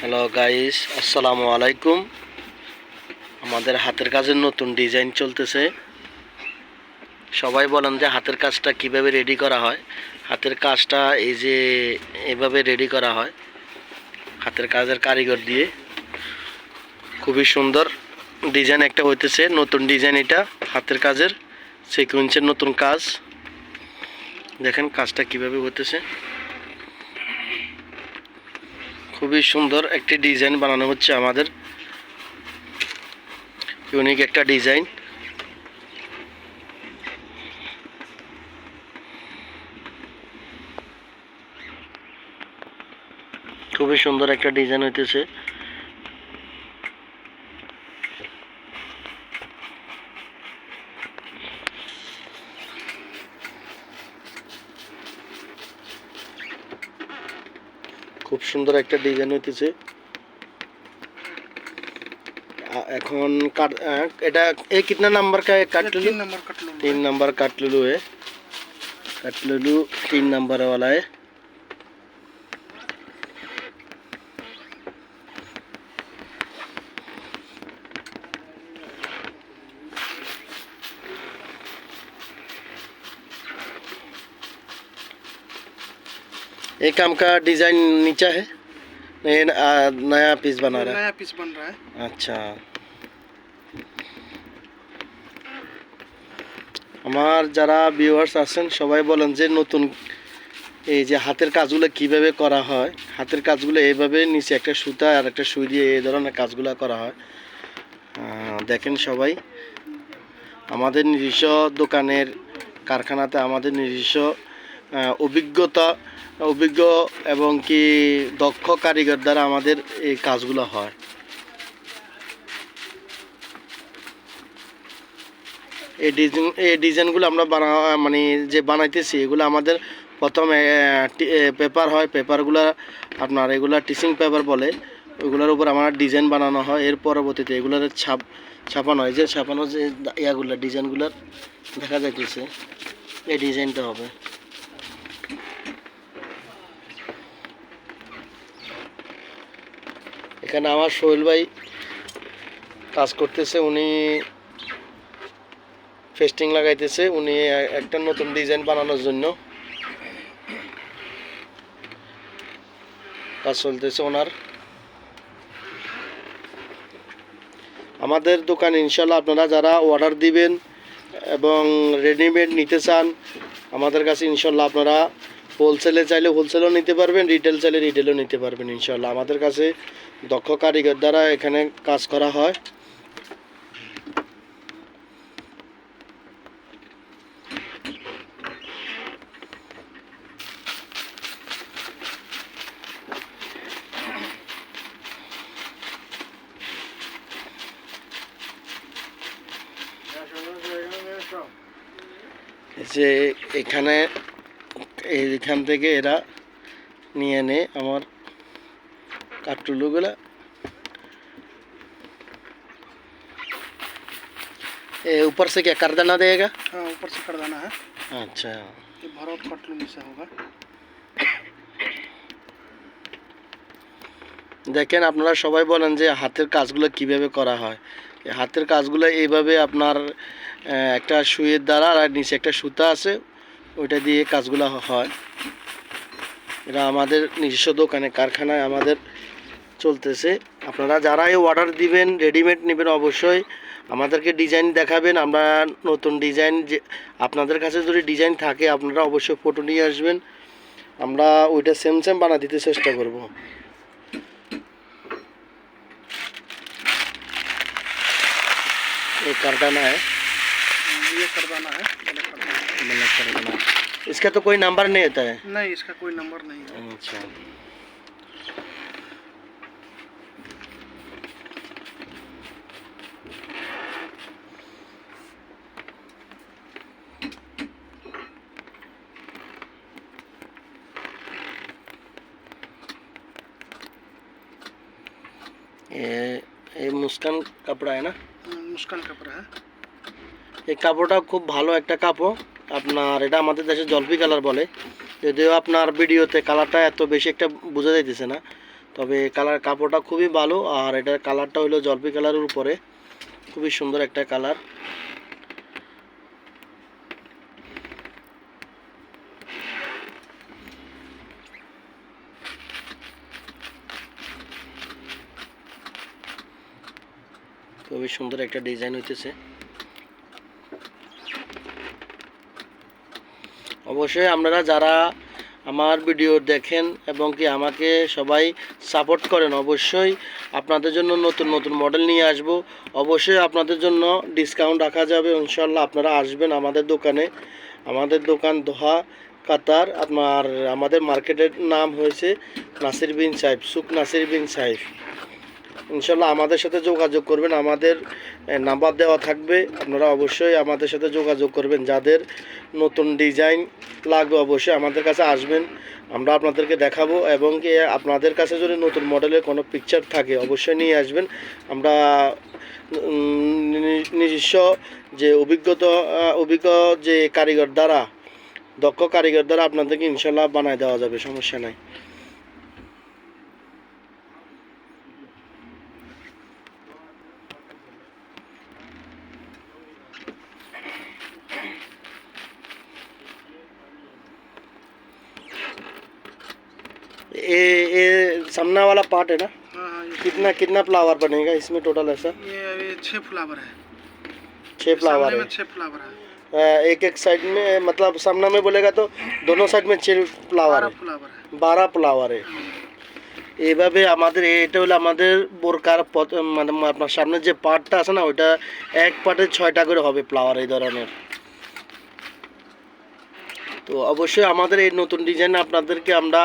Hello guys, আসসালামু আলাইকুম। আমাদের হাতের কাজের নতুন ডিজাইন চলতেছে। সবাই বলেন যে হাতের কাজটা কিভাবে রেডি করা হয়। হাতের কাজটা এই যে এভাবে রেডি করা হয় হাতের কাজের কারিগর দিয়ে। খুবই সুন্দর ডিজাইন একটা হইতেছে, নতুন ডিজাইন এটা হাতের কাজের সিকোয়েন্সের নতুন কাজ। দেখেন কাজটা কিভাবে হইতেছে, খুবই সুন্দর একটি ডিজাইন বানানো হচ্ছে আমাদের, ইউনিক একটা ডিজাইন। খুবই সুন্দর একটা ডিজাইন হইতেছে। খুব সুন্দর একটা ডিজাইন হইতেছে। এখন এটা এই कितना नंबर का है? काट लूँ 3 नंबर काट लूँ है, काट लूँ 3 नंबर वाला है। ये काम का डिजाइन नीचा है, नया पीस बना रहा है? नया पीस बन रहा है। अच्छा, আমার যারা ভিউয়ার্স আছেন সবাই বলেন যে নতুন এই যে হাতের কাজগুলো কিভাবে করা হয়। হাতের কাজগুলো এইভাবে নিচে একটা সুতা আর একটা সুই দিয়ে এই ধরনের কাজগুলো করা হয়। দেখেন সবাই, আমাদের নিজস্ব দোকানের কারখানাতে আমাদের নিজস্ব অভিজ্ঞ এবং কি দক্ষ কারিগর দ্বারা আমাদের এই কাজগুলো হয়। এই ডিজাইনগুলো আমরা মানে যে বানাইতেছি এগুলো আমাদের প্রথমে পেপার হয়, পেপারগুলো আপনার এগুলা টিচিং পেপার বলে, ওইগুলোর উপর আমার ডিজাইন বানানো হয়। এর পরবর্তীতে এগুলোর ছাপানো হয়, যে ছাপানো যে ইয়াগুলো ডিজাইনগুলোর দেখা যাইতেছে এই ডিজাইনটা হবে। এখানে আমার সোহেল ভাই কাজ করতেছে, উনি ফেস্টিং লাগাইতেছে, উনি একটা নতুন ডিজাইন বানানোর জন্য কাজ চলতেছে ওনার। আমাদের দোকানে ইনশাল্লাহ আপনারা যারা অর্ডার দিবেন এবং রেডিমেড নিতে চান আমাদের কাছে ইনশাল্লাহ আপনারা হোলসেলে চাইলে হোলসেলও নিতে পারবেন, রিটেল চাইলে রিটেলও নিতে পারবেন ইনশাল্লাহ। আমাদের কাছে দক্ষ কারিগর দ্বারা এখানে কাজ করা হয়। যে এইখান থেকে এরা নিয়ে নে আমার কাঠটুলুগুলা, ऊपर से क्या कर देना देगा? हाँ, ऊपर से कर देना है। अच्छा, ये भरत कटलू में से होगा। দেখেন আপনারা সবাই বলেন যে হাতের কাজগুলো কিভাবে করা হয়। হাতের কাজগুলো এইভাবে আপনার একটা সুইয়ের দ্বারা আর নিচে একটা সুতা আছে, ওইটা দিয়ে কাজগুলো হয়। এটা আমাদের নিজস্ব দোকানে কারখানায় আমাদের চলতেছে। আপনারা যারাই অর্ডার দিবেন রেডিমেড নেবেন অবশ্যই আমাদেরকে ডিজাইন দেখাবেন। আমরা নতুন ডিজাইন যে আপনাদের কাছে যদি ডিজাইন থাকে আপনারা অবশ্যই ফটো নিয়ে আসবেন, আমরা ওইটা সেম সেম বানা দিতে চেষ্টা করব। ये करदाना है, ये करदाना है, ब्लैक करदाना है। इसका तो कोई नंबर नहीं होता है? नहीं, इसका कोई नंबर नहीं है। अच्छा, ये मुस्कान कपड़ा है ना? मुस्कान कपड़ा है। এই কাপড়টা খুব ভালো একটা কাপড়। আপনার এটা আমাদের দেশে জলপি কালার বলে, যদিও আপনার ভিডিওতে কালারটা এত বেশি একটা বোঝা যাইতেছে না। তবে কালার কাপড়টা খুবই ভালো, আর এটার কালারটা হলো জলপাই কালারের উপরে, খুবই সুন্দর একটা কালার। খুবই সুন্দর একটা ডিজাইন হইতেছে। অবশ্যই আপনারা যারা আমার ভিডিও দেখেন এবং কি আমাকে সবাই সাপোর্ট করেন, অবশ্যই আপনাদের জন্য নতুন নতুন মডেল নিয়ে আসব। অবশ্যই আপনাদের জন্য ডিসকাউন্ট রাখা যাবে ইনশাল্লাহ। আপনারা আসবেন আমাদের দোকানে। আমাদের দোকান দোহা কাতার। আমাদের মার্কেটের নাম হয়েছে নাসির বিন সাহেব, সুক নাসির বিন সাহেব। ইনশাল্লাহ আমাদের সাথে যোগাযোগ করবেন, আমাদের নাম্বার দেওয়া থাকবে। আপনারা অবশ্যই আমাদের সাথে যোগাযোগ করবেন। যাদের নতুন ডিজাইন লাগবে অবশ্যই আমাদের কাছে আসবেন, আমরা আপনাদেরকে দেখাবো। এবং কি আপনাদের কাছে যদি নতুন মডেলের কোনো পিকচার থাকে অবশ্যই নিয়ে আসবেন। আমরা নিজস্ব যে অভিজ্ঞ যে কারিগর দ্বারা, দক্ষ কারিগর দ্বারা আপনাদেরকে ইনশাল্লাহ বানায় দেওয়া যাবে, সমস্যা নাই। ये सामने वाला पार्ट है ना, हाँ हाँ कितना कितना फ्लावर बनेगा इसमें टोटल ऐसा? ये 6 फ्लावर है। 6 फ्लावर सामने है। में 6 फ्लावर है। एक एक साइड में, मतलब सामने में बोलेगा तो दोनों साइड में 6 फ्लावर 12 है, फ्लावर है। 12 फ्लावर है। এইভাবে আমাদের এটা হলো আমাদের বোরকার মানে আপনার সামনে যে পার্টটা আছে না, ওইটা এক পার্টে 6টা করে হবে ফ্লাওয়ার এই ধরনের। তো অবশ্যই আমাদের এই নতুন ডিজাইন আপনাদেরকে আমরা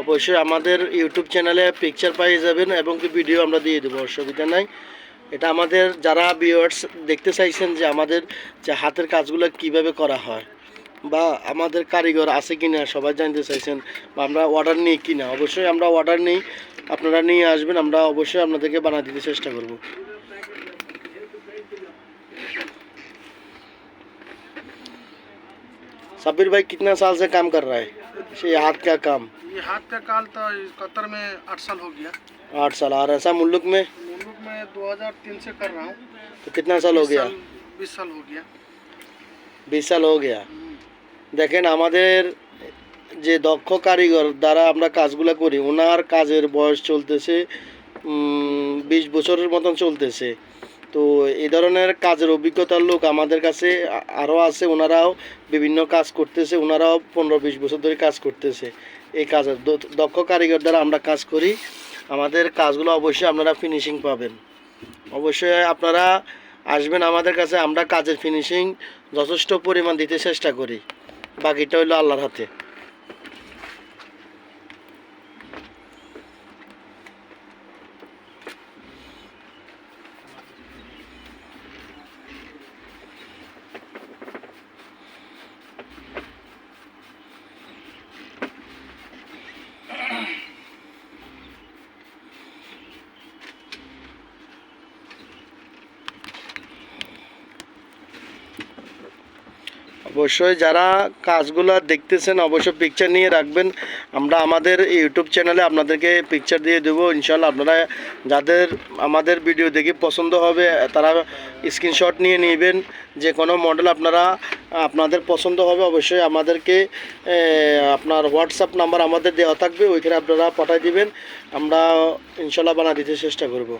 অবশ্যই আমাদের ইউটিউব চ্যানেলে পিকচার পেয়ে যাবেন এবং কি ভিডিও আমরা দিয়ে দেবো, অসুবিধা নাই। এটা আমাদের যারা ভিউয়ার্স দেখতে চাইছেন যে আমাদের যে হাতের কাজগুলো কিভাবে করা হয় বা আমাদের কারিগর আছে কিনা সবাই জানতে চাইছেন, বা আমরা অর্ডার নিই কিনা, অবশ্যই আমরা অর্ডার নিই। আপনারা নিয়ে আসবেন, আমরা অবশ্যই আপনাদেরকে বানিয়ে দিতে চেষ্টা করব। साबिर भाई कितना साल से काम कर रहा है ये हाथ का काम? ये हाथ का काल तो कतर में 8 साल हो गया। 8 साल। और ऐसा मुल्क में मुल्क में 2003 से कर रहा हूँ। तो कितना साल हो गया? 20 साल हो गया। 20 साल हो गया। দেখেন আমাদের যে দক্ষ কারিগর দ্বারা আমরা কাজগুলো করি, ওনার কাজের বয়স চলতেছে 20 বছরের মতন চলতেছে। তো এই ধরনের কাজের অভিজ্ঞতার লোক আমাদের কাছে আরও আছে, ওনারাও বিভিন্ন কাজ করতেছে, ওনারাও 15-20 বছর ধরে কাজ করতেছে। এই কাজের দক্ষ কারিগর দ্বারা আমরা কাজ করি। আমাদের কাজগুলো অবশ্যই আপনারা ফিনিশিং পাবেন। অবশ্যই আপনারা আসবেন আমাদের কাছে, আমরা কাজের ফিনিশিং যথেষ্ট পরিমাণ দিতে চেষ্টা করি, বাকিটা হলো আল্লাহর হাতে। অবশ্যই যারা কাজগুলো দেখতেছেন অবশ্যই পিকচার নিয়ে রাখবেন। আমরা আমাদের ইউটিউব চ্যানেলে আপনাদেরকে পিকচার দিয়ে দেবো ইনশাল্লাহ। আপনারা যাদের আমাদের ভিডিও দেখে পছন্দ হবে তারা স্ক্রিনশট নিয়ে নেবেন। যে কোনো মডেল আপনাদের পছন্দ হবে অবশ্যই আমাদেরকে আপনার হোয়াটসঅ্যাপ নাম্বার আমাদের দেওয়া থাকবে, ওইখানে আপনারা পাঠিয়ে দিবেন, আমরা ইনশাল্লাহ বানিয়ে দিতে চেষ্টা করব।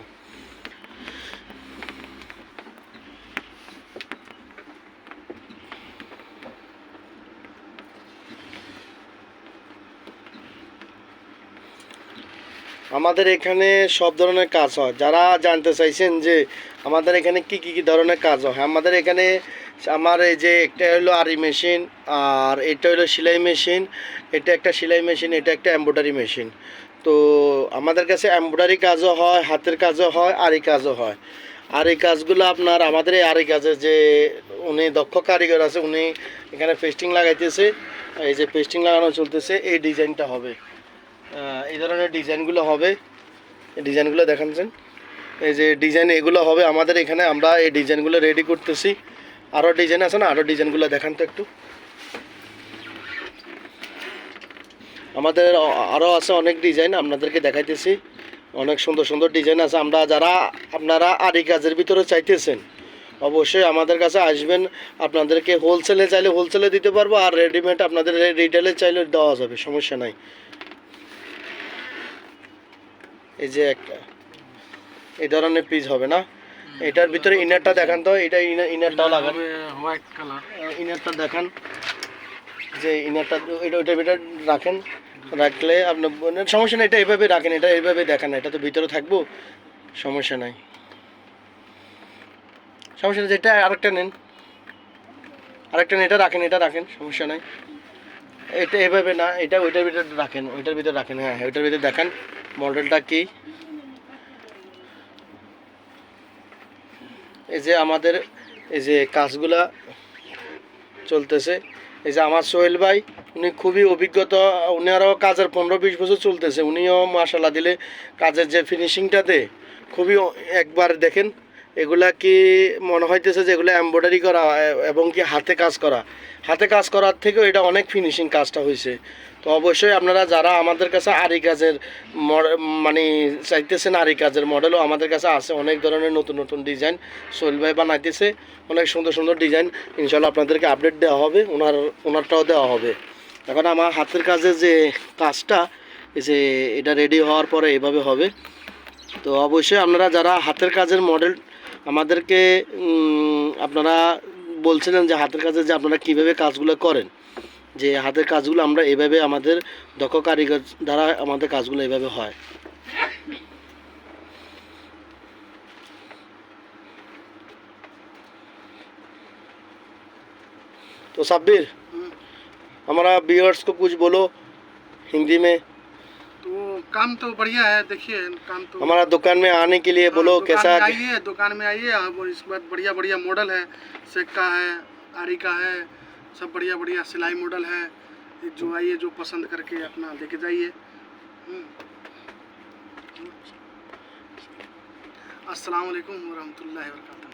আমাদের এখানে সব ধরনের কাজ হয়। যারা জানতে চাইছেন যে আমাদের এখানে কি কি ধরনের কাজ হয়, আমাদের এখানে আমার এই যে একটা হলো আরি মেশিন, আর এটা হলো সেলাই মেশিন, এটা একটা সেলাই মেশিন, এটা একটা এমব্রয়ডারি মেশিন। তো আমাদের কাছে এমব্রয়ডারি কাজও হয়, হাতের কাজও হয়, আরি কাজও হয়। আর এই কাজগুলো আমাদের এই আরি কাজের যে উনি দক্ষ কারিগর আছে, উনি এখানে পেস্টিং লাগাইতেছে। এই যে পেস্টিং লাগানো চলতেছে, এই ডিজাইনটা হবে, এই ধরনের ডিজাইনগুলো হবে। এই ডিজাইনগুলো দেখাচ্ছেন, এই যে ডিজাইন এগুলো হবে আমাদের এখানে। আমরা এই ডিজাইনগুলো রেডি করতেছি। আরও ডিজাইন আছে না, আরও ডিজাইনগুলো দেখান তো একটু। আমাদের আরও আছে অনেক ডিজাইন, আপনাদেরকে দেখাইতেছি। অনেক সুন্দর সুন্দর ডিজাইন আছে। যারা আপনারা আরি কাজের ভিতরে চাইতেছেন, অবশ্যই আমাদের কাছে আসবেন। আপনাদেরকে হোলসেলে চাইলে হোলসেলে দিতে পারবো, আর রেডিমেড আপনাদের রিটেলে চাইলে দেওয়া যাবে, সমস্যা নাই। এই যে একটা এই ধরনের পিস হবে না, এটার ভিতরে ইনারটা দেখান তো, এটা ইনারটাও লাগান, হোয়াইট কালার। ইনারটা দেখান, যে ইনারটা ওইটার ভিতরে রাখেন, রাখলে আপনার সমস্যা নেই। এটা এইভাবে রাখেন, এটা এইভাবে দেখান, এটা তো ভিতরে থাকবো, সমস্যা নাই, সমস্যা নেই। যেটা আরেকটা নেন, আরেকটা নেন, এটা রাখেন, সমস্যা নাই। এটা এভাবে না, এটা ওইটার ভিতরে রাখেন, ওইটার ভিতরে রাখেন, হ্যাঁ ওইটার ভিতরে দেখান মডেলটা কি। এই যে আমাদের এই যে কাজগুলা চলতেছে, এই যে আমার সোহেল ভাই, উনি খুবই অভিজ্ঞতা, উনি আরও কাজের 15-20 বছর চলতেছে। উনিও মাশাল্লাহ দিলে কাজের যে ফিনিশিংটা দেয় খুবই, একবার দেখেন এগুলা কি মনে হইতেছে যে এগুলো এমব্রয়ডারি করা এবং কি হাতে কাজ করা, হাতে কাজ করার থেকেও এটা অনেক ফিনিশিং কাজটা হয়েছে। তো অবশ্যই আপনারা যারা আমাদের কাছে আরি কাজের মানে চাইতেছেন, আরি কাজের মডেলও আমাদের কাছে আছে, অনেক ধরনের নতুন নতুন ডিজাইন সোহেল ভাই বানাইতেছে, অনেক সুন্দর সুন্দর ডিজাইন। ইনশাল্লাহ আপনাদেরকে আপডেট দেওয়া হবে, ওনারটাও দেওয়া হবে। এখন আমার হাতের কাজের যে কাজটা, এই যে এটা রেডি হওয়ার পরে এভাবে হবে। তো অবশ্যই আপনারা যারা হাতের কাজের মডেল আমাদেরকে আপনারা বলছিলেন যে হাতের কাজে যে আপনারা কীভাবে কাজগুলো করেন, যে হাতের কাজগুলো আমরা এভাবে আমাদের দক্ষ কারিগর দ্বারা আমাদের কাজগুলো এভাবে হয়। तो साबिर, हमारा व्यूअर्स को कुछ बोलो हिंदी में। तो काम तो बढ़िया है, देखिए काम तो। हमारा दुकान में आने के लिए बोलो दुकान कैसा। में आइए, दुकान में आइए। अब इसके बाद बढ़िया बढ़िया मॉडल है, सेक का है, आरी का है, सब बढ़िया बढ़िया सिलाई मॉडल है। जो आइए, जो पसंद करके अपना लेके जाइए। अस्सलाम वालेकुम वरहमतुल्लाहि वबरकातुहू।